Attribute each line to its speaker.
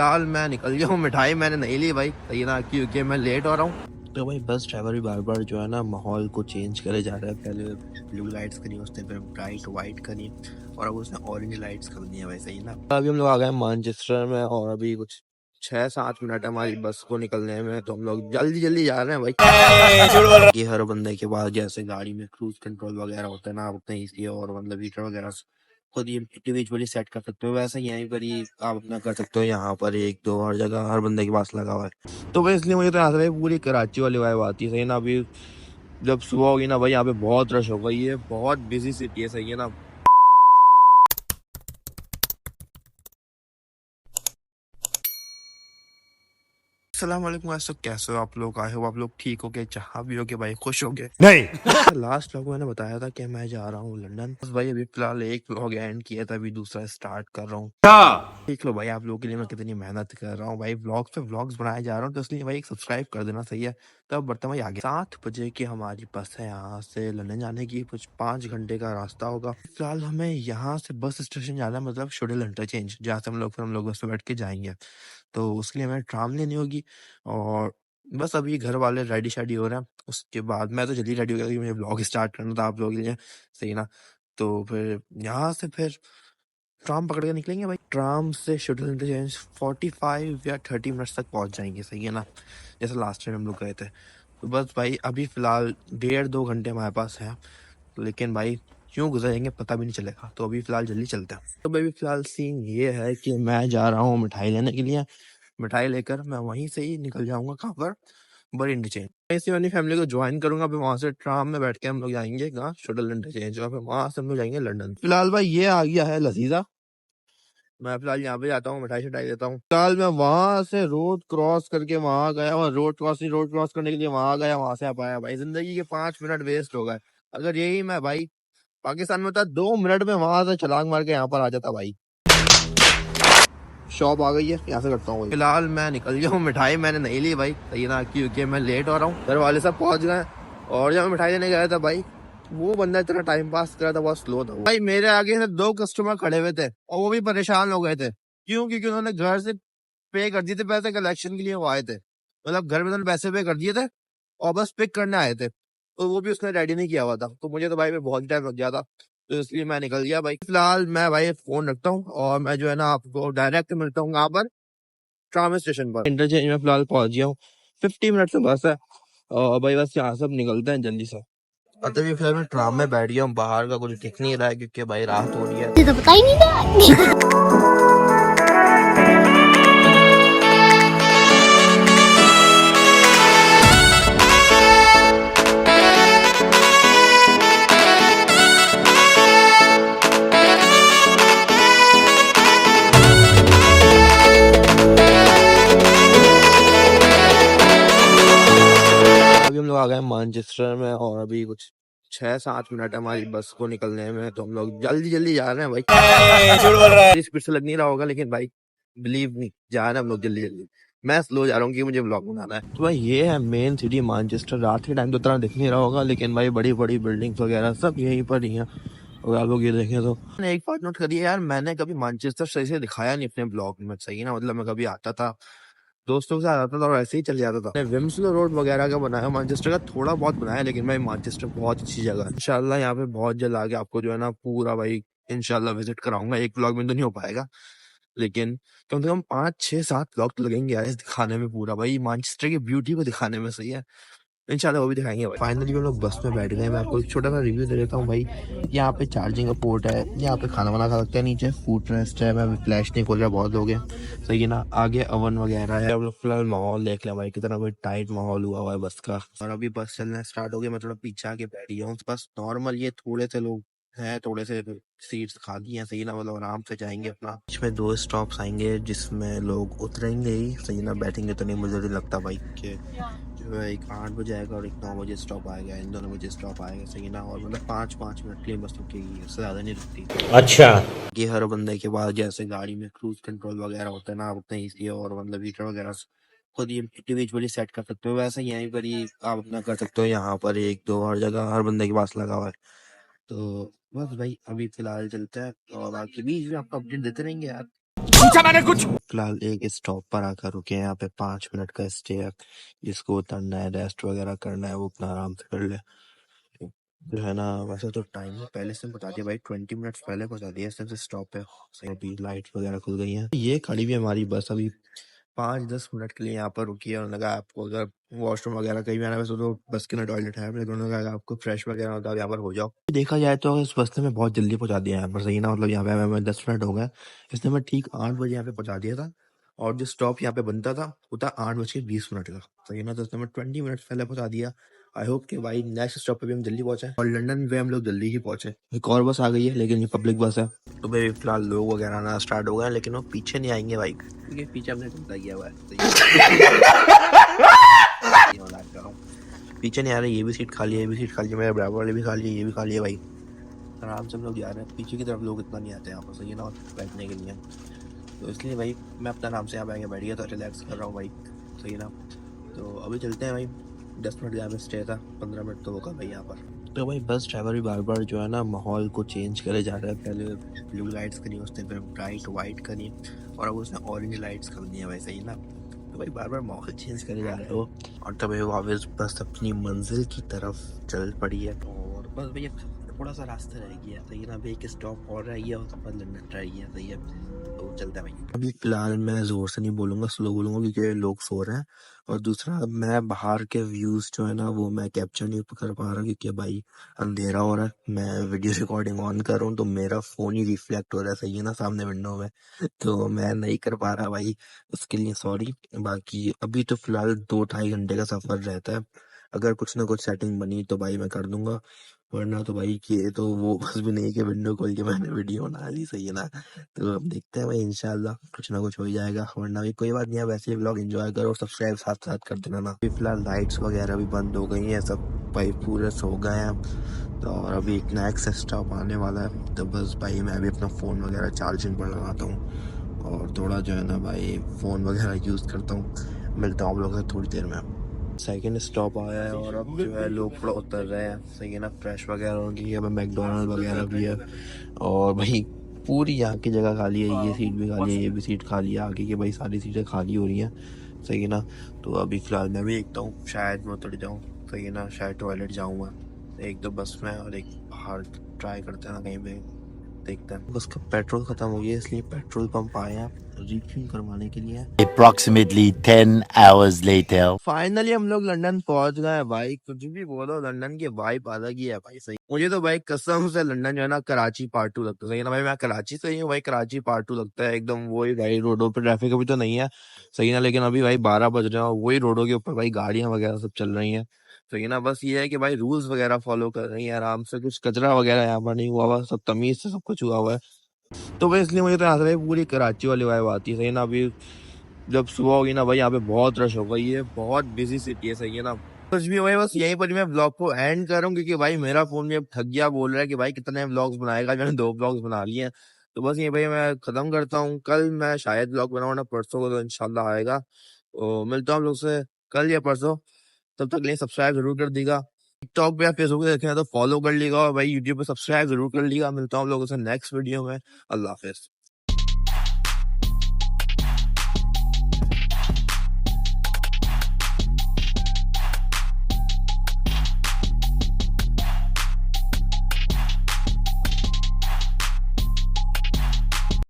Speaker 1: फिलहाल मैं निकल गया हूँ, मिठाई मैंने नहीं ली भाई, सही ना, क्योंकि मैं लेट हो रहा हूँ। तो भाई बस ड्राइवर भी बार बार जो है ना माहौल को चेंज करे जा रहा है। पहले ब्लू लाइट्स करी, उसने फिर ब्राइट वाइट करी और अब उसने ऑरेंज लाइट्स कर दी है वैसे ही ना। अभी हम लोग आ गए मैनचेस्टर में और अभी कुछ 6-7 मिनट हमारी बस को निकलने में, तो हम लोग जल्दी जल्दी जा रहे हैं भाई। कि हर बंदे के पास जैसे गाड़ी में क्रूज कंट्रोल वगैरह होता है ना, आप अपने इसी और मतलब हीटर वगैरह खुद ही इंडिविजुअली सेट कर सकते हो, वैसे यहीं पर ही आप अपना कर सकते हो। यहाँ पर एक दो हर जगह हर बंदे के पास लगा हुआ है, तो भाई इसलिए मुझे तो यहाँ से पूरी कराची वाली वाइब आती है, सही ना। अभी जब सुबह होगी ना भाई, यहाँ पे बहुत रश होगा, ये बहुत बिजी सिटी है, सही है ना। अस्सलाम वालेकुम, ऐसे कैसे हो आप लोग? आए हो आप लोग ठीक हो गए, जहाँ भी हो गए भाई, खुश हो गए नहीं? लास्ट व्लॉग मैंने बताया था कि मैं जा रहा हूँ लंदन। बस भाई अभी फिलहाल एक व्लॉग एंड किया था, अभी दूसरा स्टार्ट कर रहा हूँ। देख लो भाई आप लोगों के लिए मैं कितनी मेहनत कर रहा हूँ भाई, व्लॉग्स पे व्लॉग्स बनाए जा रहा हूँ, तो इसलिए भाई एक सब्सक्राइब कर देना, सही है। तब बढ़ता भाई आगे। 7 बजे की हमारी बस है यहाँ से लंदन जाने की, कुछ 5 घंटे का रास्ता होगा। फिलहाल हमें यहाँ से बस स्टेशन जाना है, मतलब शुडल इंटरचेंज, जहाँ से हम लोग बस में बैठ के जाएंगे। तो उसके लिए हमें ट्राम लेनी होगी और बस अभी घर वाले रेडी शेडी हो रहे हैं। उसके बाद मैं तो जल्दी रेडी हो गया क्योंकि मुझे ब्लॉग स्टार्ट करना था आप लोगों के लिए, सही ना। तो फिर यहाँ से फिर ट्राम पकड़ के निकलेंगे भाई। ट्राम से शटल इंटरचेंज 45 या 30 मिनट्स तक पहुंच जाएंगे, सही है ना, जैसे लास्ट टाइम हम लोग गए थे। तो बस भाई अभी फिलहाल 1.5-2 घंटे हमारे पास है, लेकिन भाई क्यों गुजरेंगे पता भी नहीं चलेगा, तो अभी फिलहाल जल्दी चलते हैं। तो अभी फिलहाल सीन ये है कि मैं जा रहा हूँ मिठाई लेने के लिए। मिठाई लेकर मैं वहीं से ही निकल जाऊंगा, कहाँ पर, बड़ी इंटरचेंज। ऐसी वाली फैमिली को ज्वाइन करूंगा, फिर वहां से ट्राम में बैठ के हम लोग जाएंगे कहाँ, शटल इंटरचेंज, और फिर वहां से हम लोग जाएंगे लंदन। फिलहाल भाई ये आ गया है लजीजा, मैं फिलहाल यहाँ पे जाता हूँ, मिठाई शिठाई देता हूँ। फिलहाल मैं वहां से रोड क्रॉस करके वहां गया, और रोड क्रॉस करने के लिए वहां गया, वहां से आ पाया भाई। जिंदगी के 5 मिनट वेस्ट हो गए। अगर यही मैं भाई पाकिस्तान में होता, 2 मिनट में वहां से छलांग मार के यहाँ पर आ जाता भाई। शॉप आ गई है, यहाँ से करता हूँ। फिलहाल मैं निकल गया हूँ, मिठाई मैंने नहीं ली भाई, सही ना, क्योंकि मैं लेट हो रहा हूँ। घर वाले सब पहुंच गए, और जब मैं मिठाई लेने गया था भाई, वो बंदा इतना टाइम पास कर रहा था, बहुत स्लो था भाई। मेरे आगे से 2 कस्टमर खड़े हुए थे और वो भी परेशान हो गए थे। क्यों? क्योंकि उन्होंने घर से पे कर दिए थे पैसे, कलेक्शन के लिए वो आए थे, मतलब घर में उन्होंने पैसे पे कर दिए थे और बस पिक करने आए थे, तो वो भी उसने रेडी नहीं किया हुआ था। तो मुझे तो भाई बहुत टाइम लग गया था, तो इसलिए मैं निकल गया भाई। फिलहाल मैं भाई फोन रखता हूँ और मैं जो है ना आपको डायरेक्ट मिलता हूँ यहाँ पर ट्राम स्टेशन पर। इंटरचेंज में फिलहाल पहुंच गया हूँ, 50 मिनट से बस है, और भाई बस यहाँ सब निकलते हैं जल्दी से। तभी फिलहाल मैं ट्राम में बैठ गया हूँ, बाहर का कुछ दिख नहीं रहा है क्योंकि भाई रात हो रही है।
Speaker 2: तो पता ही नहीं था।
Speaker 1: अभी हम लोग आ गए मैनचेस्टर में और अभी कुछ 6-7 मिनट हमारी बस को निकलने में, तो हम लोग जल्दी जल्दी जा रहे हैं भाई। झूठ बोल रहा है, स्पीड से लग नहीं रहा होगा, लेकिन भाई बिलीव नहीं, जा रहे हैं हम लोग जल्दी जल्दी। मैं स्लो जा रहा हूँ कि मुझे ब्लॉग बनाना है। तो भाई ये है मेन सिटी मैनचेस्टर। रात के टाइम तो इतना दिख नहीं रहा होगा, लेकिन भाई बड़ी बड़ी बिल्डिंग्स वगैरह सब यहीं पर ही हैं। और आप लोग ये देखें तो मैंने एक बात नोट करी है यार, मैंने कभी मैनचेस्टर सही से दिखाया नहीं अपने ब्लॉग में, सही ना, मतलब मैं कभी आता था दोस्तों के साथ आता था और ऐसे ही चल जाता था। विम्सलो रोड वगैरह का बनाया, मैनचेस्टर का थोड़ा बहुत बनाया, लेकिन भाई मैनचेस्टर बहुत अच्छी जगह है। इंशाल्लाह यहाँ पे बहुत जल्द आके आपको जो है ना पूरा भाई इंशाल्लाह विजिट कराऊंगा। एक ब्लॉग में तो नहीं हो पाएगा, लेकिन कम से कम 5-6-7 ब्लॉग तो लगेंगे यार इस दिखाने में, पूरा भाई मैनचेस्टर की ब्यूटी को दिखाने में, सही है। इंशाल्लाह वो भी दिखाएंगे भाई। फाइनली हम लोग बस में बैठ गए। मैं आपको एक छोटा सा रिव्यू दे देता हूँ भाई। यहाँ पे चार्जिंग का पोर्ट है, यहाँ पे खाना वाना खा सकते हैं, नीचे फूड रेस्ट है। मैं अभी फ्लैश नहीं खोल रहा, बहुत लोग हैं, सही है ना। आगे अवन वगैरह है। हम लोग फिलहाल माहौल देख लें भाई, कितना भाई टाइट माहौल हुआ हुआ है बस का। और अभी बस चलना स्टार्ट हो गया, मैं थोड़ा पीछे आके बैठ गया हूँ। बस नॉर्मल ये थोड़े से लोग हैं, थोड़े से सीट्स खाली हैं, सही ना, मतलब आराम से जाएंगे अपना। इसमें 2 स्टॉप्स आएंगे जिसमें लोग उतरेंगे ही, सही ना, बैठेंगे तो नहीं, मुझे नहीं लगता भाई कि जो है एक 8 बजे आएगा और एक 9 बजे स्टॉप आएगा, इन दोनों बजे स्टॉप आएगा, सही ना। और मतलब 5-5 मिनट के लिए बस रुकेगी, इससे ज़्यादा नहीं रुकती। अच्छा, कि हर बंदे के पास जैसे गाड़ी में क्रूज कंट्रोल वगैरह होता है ना, आप अपने इसी और मतलब हीटर वगैरह खुद ही इंडिविजुअली सेट कर सकते हो, वैसे यहीं पर ही आप अपना कर सकते हो। यहाँ पर एक दो हर जगह हर बंदे के पास लगा हुआ है। तो बस भाई अभी फिलहाल चलता है और बाकी बीच में आपको अपडेट देते रहेंगे यार। फिलहाल एक स्टॉप पर आकर रुके हैं, यहाँ पे 5 मिनट का स्टे है। जिसको उतरना है, रेस्ट वगैरह करना है, वो अपना आराम से कर ले। जो है ना, वैसे तो टाइम पहले से बता दिया भाई, 20 मिनट्स पहले बता दिया इसने से स्टॉप पे। सही, अभी लाइट्स वगैरह खुल गई हैं। ये खड़ी हुई है हमारी बस अभी 5-10 मिनट के लिए यहाँ पर रुकी है। उन्होंने कहा आपको अगर वॉशरूम वगैरह कहीं भी आना है, वैसे तो बस के ना टॉयलेट है, लेकिन उन्होंने कहा आपको फ्रेश वगैरह होता है यहाँ पर हो जाओ। देखा जाए तो इस बस ने मैं बहुत जल्दी पहुंचा दिया है यहाँ पर, सही ना, मतलब यहाँ पे हमें 10 मिनट हो गए। इसने मैं ठीक 8 बजे यहाँ पे पहुंचा दिया था, और जो स्टॉप यहाँ पे बनता था वो था 8:20 का, सही ना। तो इसने मैं 20 मिनट पहले पहुंचा दिया। आई होप कि भाई नेक्स्ट स्टॉप पे भी हम जल्दी पहुंचे, और लंदन पे हम लोग जल्दी ही पहुंचे। एक और बस आ गई है, लेकिन ये पब्लिक बस है। तो भाई फिलहाल लोग वगैरह आना स्टार्ट हो गए हैं, लेकिन वो पीछे नहीं आएंगे भाई, क्योंकि पीछे हमने चिंता किया हुआ है। ये मजाक कर रहा हूँ। पीछे नहीं आ रहे, ये भी सीट खाली है, ये भी सीट खाली है, मेरे बराबर वाले भी खाली है, ये भी खाली है भाई। आराम से हम लोग जा रहे हैं, पीछे की तरफ लोग इतना नहीं आते यहाँ पर, सही है ना, बैठने के लिए। तो इसलिए भाई मैं अपना आराम से यहाँ पे आके बैठ गया, तो रिलैक्स कर रहा हूँ भाई, सही है ना। तो अभी चलते हैं भाई, 10 मिनट यहाँ पे स्टे था, 15 मिनट तो होगा भाई यहाँ पर। तो भाई बस ड्राइवर भी बार बार जो है ना माहौल को चेंज करे जा रहा है। पहले ब्लू लाइट्स करी, उसने फिर ब्राइट वाइट करी, और अब उसने ऑरेंज लाइट्स कर दी है, वैसे ही ना। तो भाई बार बार माहौल चेंज करे जा रहा है वो। और तब वो वापस बस अपनी मंजिल की तरफ चल पड़ी है, और बस भैया थोड़ा सा रास्ता रह गया, सही है ना। अभी एक स्टॉप और रह गया, उसके बाद लंदन रह गया, सही है। तो चलता है भाई। अभी फिलहाल मैं जोर से नहीं बोलूंगा, स्लो बोलूंगा, क्योंकि लोग सो रहे हैं। और दूसरा, मैं बाहर के व्यूज जो है ना वो मैं कैप्चर नहीं कर पा रहा, क्योंकि भाई अंधेरा हो रहा है। मैं वीडियो रिकॉर्डिंग ऑन कर रहा हूँ तो मेरा फोन ही रिफ्लेक्ट हो रहा है, सही है ना, सामने विंडो में। तो मैं नहीं कर पा रहा भाई, उसके लिए सॉरी। बाकी अभी तो फिलहाल 2-2.5 घंटे का सफर रहता है। अगर कुछ ना कुछ सेटिंग बनी तो भाई मैं कर दूंगा, वरना तो भाई कि ये तो वो बस भी नहीं है कि विंडो खोल के मैंने वीडियो बना ली, सही है ना। तो अब देखते हैं भाई, इंशाल्लाह कुछ ना कुछ हो ही जाएगा, वरना भी कोई बात नहीं है। वैसे ही व्लॉग एंजॉय करो, सब्सक्राइब साथ साथ कर देना ना। अभी फिलहाल लाइट्स वगैरह भी बंद हो गई हैं, सब भाई पूरे सो गए हैं। तो और अभी एक नेक्स्ट स्टॉप आने वाला है, तो बस भाई मैं भी अपना फ़ोन वगैरह चार्जिंग पर लगाता हूँ, और थोड़ा जो है ना भाई फ़ोन वगैरह यूज़ करता हूँ। मिलता हूँ आप लोगों से थोड़ी देर में। सेकेंड स्टॉप आया है, और अब जो है लोग थोड़ा उतर रहे हैं, सही है ना। फ्रेश वगैरह होगी, अब मैकडोनल्ड वगैरह भी है, और भाई पूरी यहाँ की जगह खाली है। ये सीट भी खाली है, ये भी सीट खाली है, आगे की भाई सारी सीटें खाली हो रही हैं, सही है ना। तो अभी फिलहाल मैं भी देखता हूँ, शायद मैं उतर जाऊँ, सही है ना, शायद टॉयलेट जाऊँगा। एक दो बस में, और एक बाहर ट्राई करते हैं ना कहीं पे, देखते हैं। बस का पेट्रोल खत्म हो गया, इसलिए पेट्रोल पंप आए हैं रिफिल करवाने के लिए।
Speaker 3: Approximately 10 hours later.
Speaker 1: फाइनली हम लोग लंदन पहुंच गए हैं भाई। कुछ भी बोलो, लंदन की वाइब अलग ही है भाई, सही। मुझे तो भाई कसम से लंदन जो है ना कराची पार्ट 2 लगता है, सही है ना भाई। मैं कराची से ही हूँ भाई, कराची पार्ट 2 लगता है एकदम। वही भाई रोडों पे ट्रैफिक अभी तो नहीं है, सही ना, लेकिन अभी भाई 12 बज रहे हैं, और वही रोडों के ऊपर भाई गाड़ियां वगैरह सब चल रही हैं, सही ना। बस ये है कि भाई रूल्स वगैरह फॉलो कर रही है आराम से, कुछ कचरा वगैरह यहाँ पर नहीं हुआ हुआ, सब तमीज से सब कुछ हुआ हुआ है। तो भाई इसलिए मुझे तो यहाँ से भाई पूरी कराची वाली वाइब आती है, सही ना। अभी जब सुबह होगी ना भाई, यहाँ पे बहुत रश होगा, ये बहुत बिजी सिटी है, सही है ना। कुछ भी भाई, बस यहीं पर मैं ब्लॉग को एंड कर रहा हूँ, क्योंकि भाई मेरा फोन भी अब थक गया, बोल रहा है कि भाई कितने ब्लॉग्स बनाएगा। मैंने 2 ब्लॉग्स बना लिए हैं, तो बस ये भाई मैं खत्म करता हूँ। कल मैं शायद ब्लॉग बनाऊँ ना, परसों को तो इंशाल्लाह आएगा। तो मिलता हूँ आप लोग से कल या परसों, तब तक के लिए सब्सक्राइब जरूर कर दीजिएगा। टिकटॉक पे या फेसबुक पे देखें तो फॉलो कर लीजिएगा, और भाई यूट्यूब पे सब्सक्राइब जरूर कर लीजिएगा। मिलता हूँ आप लोगों से नेक्स्ट वीडियो में। अल्लाह हाफिज।